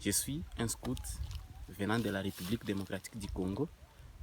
Je suis un scout venant de la République démocratique du Congo,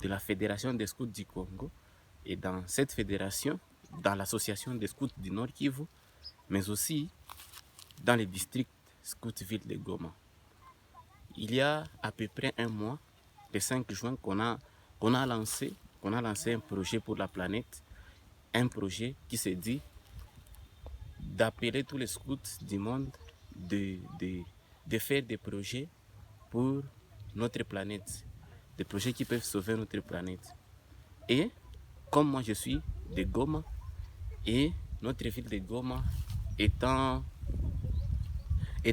de la Fédération des scouts du Congo. Et dans cette fédération, dans l'association des scouts du Nord Kivu, mais aussi dans le district Scoutville de Goma. Il y a à peu près un mois, le 5 juin, qu'on a lancé un projet pour la planète, un projet qui se dit d'appeler tous les scouts du monde de faire des projets pour notre planète, des projets qui peuvent sauver notre planète. Et comme moi je suis de Goma, et notre ville de Goma étant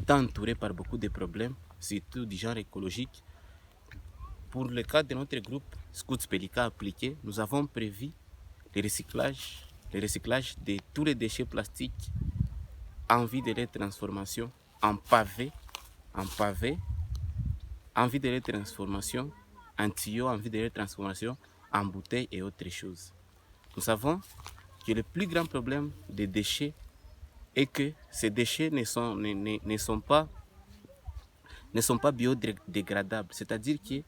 entourée par beaucoup de problèmes, surtout du genre écologique, pour le cas de notre groupe Scouts Pelika appliqué, nous avons prévu le recyclage de tous les déchets plastiques en vue de leur transformation en pavé, en vue de leur transformation en tuyaux, en vue de leur transformation en bouteilles et autres choses. Nous savons que le plus grand problème des déchets est que ces déchets ne sont pas biodégradables. C'est-à-dire que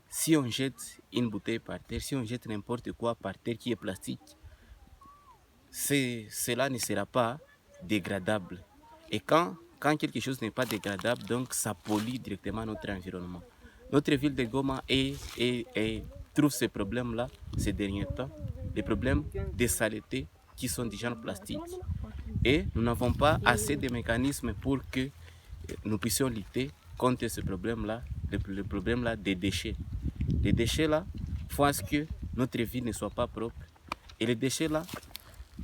si on jette une bouteille par terre, si on jette n'importe quoi par terre qui est plastique, cela ne sera pas dégradable. Et quand quelque chose n'est pas dégradable, donc ça pollue directement notre environnement. Notre ville de Goma trouve ce problème-là ces derniers temps, les problèmes de saleté qui sont du genre plastique. Et nous n'avons pas assez de mécanismes pour que nous puissions lutter contre ce problème-là, le problème-là des déchets. Les déchets-là font à ce que notre ville ne soit pas propre. Et les déchets-là,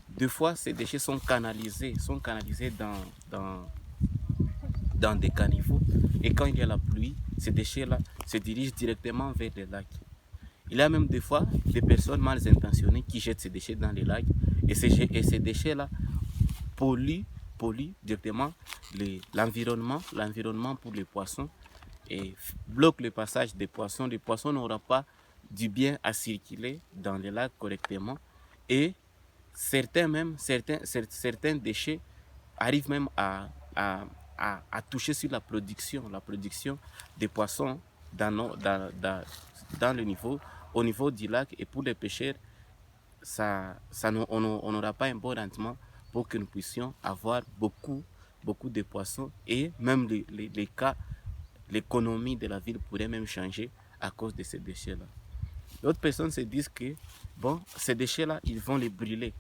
deux fois, ces déchets sont canalisés dans des caniveaux. Et quand il y a la pluie, ces déchets-là se dirigent directement vers les lacs. Il y a même des fois des personnes mal intentionnées qui jettent ces déchets dans les lacs. Et ces déchets-là polluent directement l'environnement pour les poissons et bloquent le passage des poissons. Les poissons n'auront pas du bien à circuler dans les lacs correctement. Et certains déchets arrivent même à toucher sur la production des poissons au niveau du lac. Et pour les pêcheurs, on n'aura pas un bon rendement pour que nous puissions avoir beaucoup de poissons. Et même l'économie de la ville pourrait même changer à cause de ces déchets-là. D'autres personnes se disent que ces déchets-là, ils vont les brûler.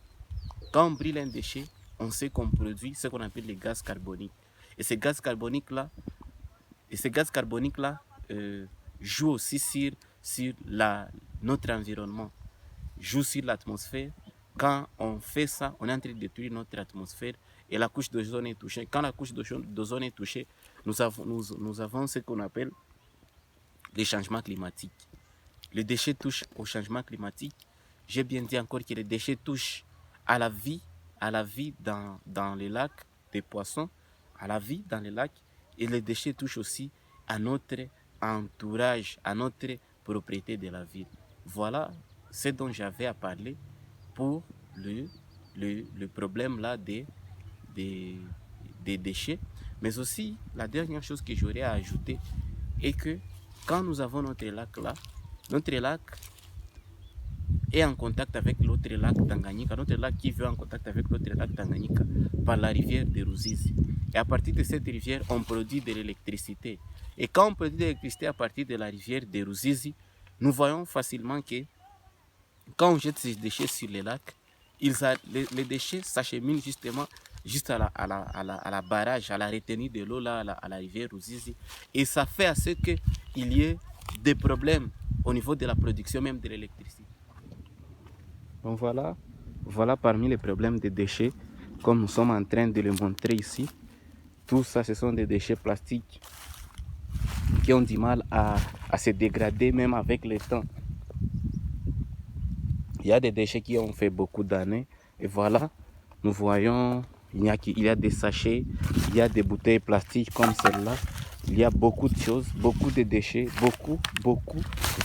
Quand on brûle un déchet, on sait qu'on produit ce qu'on appelle les gaz carboniques. Et ces gaz carboniques-là jouent aussi sur notre environnement, jouent sur l'atmosphère. Quand on fait ça, on est en train de détruire notre atmosphère et la couche d'ozone est touchée. Quand la couche d'ozone est touchée, nous avons ce qu'on appelle les changements climatiques. Les déchets touchent au changement climatique. J'ai bien dit encore que les déchets touchent à la vie dans les lacs des poissons, à la vie dans les lacs, et les déchets touchent aussi à notre entourage, à notre propriété de la ville. Voilà ce dont j'avais à parler pour le problème là des déchets. Mais aussi, la dernière chose que j'aurais à ajouter est que quand nous avons notre lac est en contact avec l'autre lac Tanganyika, notre lac qui est en contact avec l'autre lac Tanganyika par la rivière de Ruzizi. Et à partir de cette rivière, on produit de l'électricité. Et quand on produit de l'électricité à partir de la rivière de Ruzizi, nous voyons facilement que quand on jette ces déchets sur les lacs, les déchets s'acheminent justement juste à la barrage, à la retenue de l'eau là, à la rivière Ruzizi. Et ça fait à ce qu'il y ait des problèmes au niveau de la production même de l'électricité. Donc voilà parmi les problèmes des déchets, comme nous sommes en train de le montrer ici. Tout ça, ce sont des déchets plastiques qui ont du mal à se dégrader même avec le temps. Il y a des déchets qui ont fait beaucoup d'années. Et voilà, nous voyons, il y a des sachets, il y a des bouteilles plastiques comme celle-là. Il y a beaucoup de choses, beaucoup de déchets,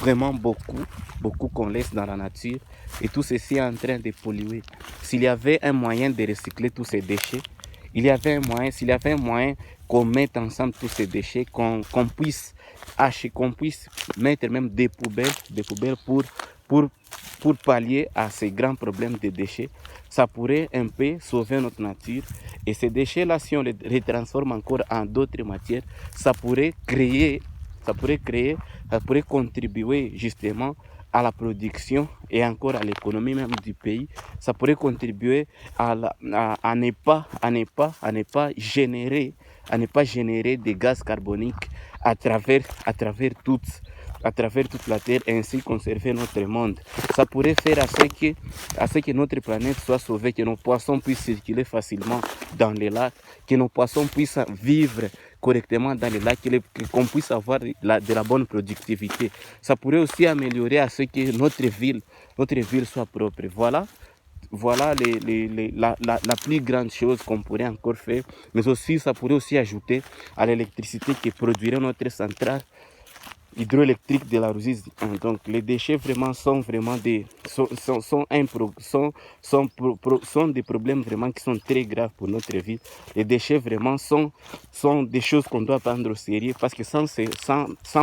vraiment beaucoup qu'on laisse dans la nature. Et tout ceci est en train de polluer. S'il y avait un moyen de recycler tous ces déchets, il y avait un moyen, s'il y avait un moyen qu'on mette ensemble tous ces déchets, qu'on puisse mettre même des poubelles pour pallier à ces grands problèmes de déchets, ça pourrait un peu sauver notre nature. Et ces déchets-là, si on les retransforme encore en d'autres matières, ça pourrait contribuer justement à la production et encore à l'économie même du pays. Ça pourrait contribuer à ne pas générer des gaz carboniques à travers toute la Terre, et ainsi conserver notre monde. Ça pourrait faire à ce que notre planète soit sauvée, que nos poissons puissent circuler facilement dans les lacs, que nos poissons puissent vivre correctement dans les lacs, qu'on puisse avoir de la bonne productivité. Ça pourrait aussi améliorer à ce que notre ville soit propre. Voilà la plus grande chose qu'on pourrait encore faire. Mais aussi, ça pourrait aussi ajouter à l'électricité que produirait notre centrale hydroélectrique de la Ruzizi. Donc les déchets vraiment sont des problèmes vraiment qui sont très graves pour notre vie. Les déchets vraiment sont des choses qu'on doit prendre au sérieux, parce que sans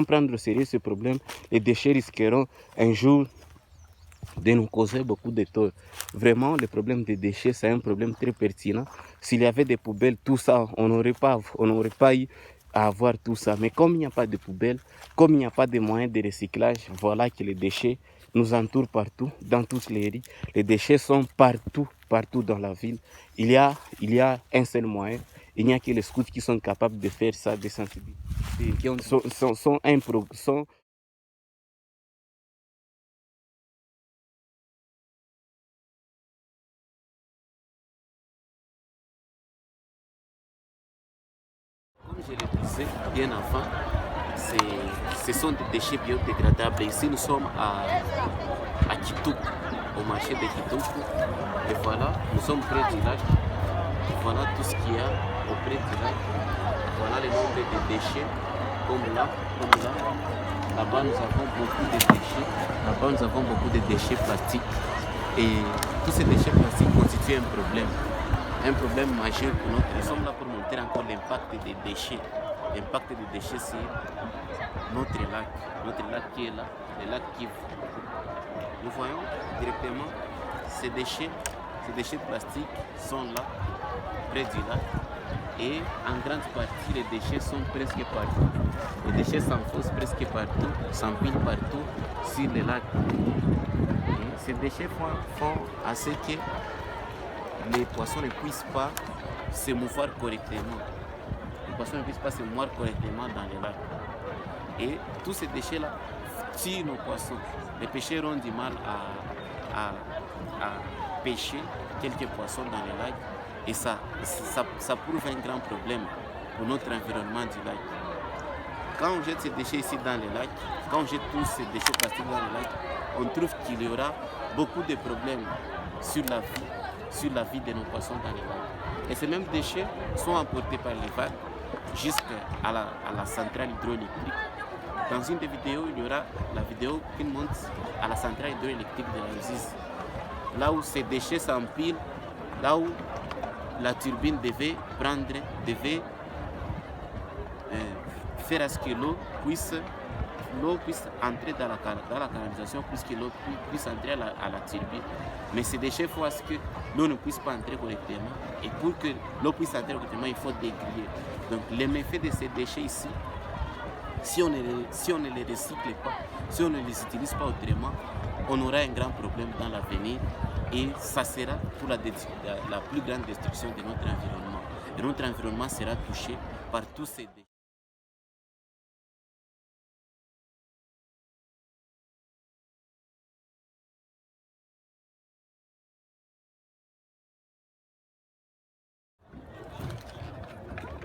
prendre au sérieux ce problème, les déchets risqueront un jour de nous causer beaucoup de tort. Vraiment, le problème des déchets, c'est un problème très pertinent. S'il y avait des poubelles, tout ça, on n'aurait pas eu à avoir tout ça. Mais comme il n'y a pas de poubelles, comme il n'y a pas de moyens de recyclage, voilà que les déchets nous entourent partout, dans toutes les rues. Les déchets sont partout dans la ville. Il y a un seul moyen. Il n'y a que les scouts qui sont capables de faire ça, de sensibiliser, Comme je le disais bien avant, ce sont des déchets biodégradables. Ici, nous sommes à Kitoukou, au marché de Kitoukou. Et voilà, nous sommes près du lac. Voilà tout ce qu'il y a auprès du lac. Voilà le nombre de déchets, comme là. Là-bas, nous avons beaucoup de déchets. Là-bas, nous avons beaucoup de déchets plastiques. Et tous ces déchets plastiques constituent un problème majeur pour notre. Nous sommes là pour montrer encore l'impact des déchets. L'impact des déchets sur notre lac qui est là, le lac Kivu. Nous voyons directement ces déchets plastiques sont là, près du lac. Et en grande partie, les déchets sont presque partout. Les déchets s'enfoncent presque partout, s'empilent partout sur le lac. Et ces déchets font à ce que les poissons ne puissent pas se mouvoir correctement. Les poissons ne puissent pas se mouvoir correctement dans les lacs. Et tous ces déchets-là tuent nos poissons. Les pêcheurs ont du mal à pêcher quelques poissons dans les lacs. Et ça prouve un grand problème pour notre environnement du lac. Quand on jette ces déchets ici dans les lacs, quand on jette tous ces déchets plastiques dans les lacs, on trouve qu'il y aura beaucoup de problèmes sur la vie de nos poissons dans les lacs. Et ces mêmes déchets sont emportés par les vagues jusqu'à la centrale hydroélectrique. Dans une des vidéos, il y aura la vidéo qui monte à la centrale hydroélectrique de la Ruzizi, là où ces déchets s'empilent, là où la turbine devait faire à ce que l'eau puisse entrer dans la canalisation, puisque l'eau puisse entrer à la turbine. Mais ces déchets font à ce que l'eau ne puisse pas entrer correctement. Et pour que l'eau puisse entrer correctement, il faut dégriller. Donc les méfaits de ces déchets ici, si on ne les recycle pas, si on ne les utilise pas autrement, on aura un grand problème dans l'avenir. Et ça sera pour la plus grande destruction de notre environnement. Et notre environnement sera touché par tous ces déchets.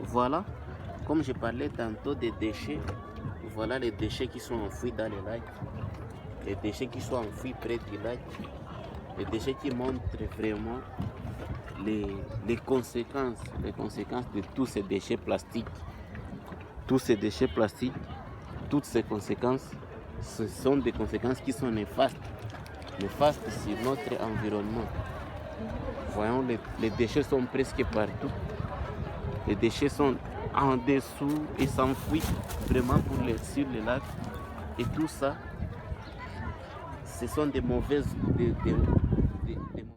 Voilà, comme je parlais tantôt des déchets, voilà les déchets qui sont enfouis dans les lacs, les déchets qui sont enfouis près du lac, les déchets qui montrent vraiment les conséquences de tous ces déchets plastiques. Tous ces déchets plastiques, toutes ces conséquences, ce sont des conséquences qui sont néfastes sur notre environnement. Voyons, les déchets sont presque partout. Les déchets sont en dessous et s'enfuient vraiment sur le lac. Et tout ça, ce sont des mauvaises,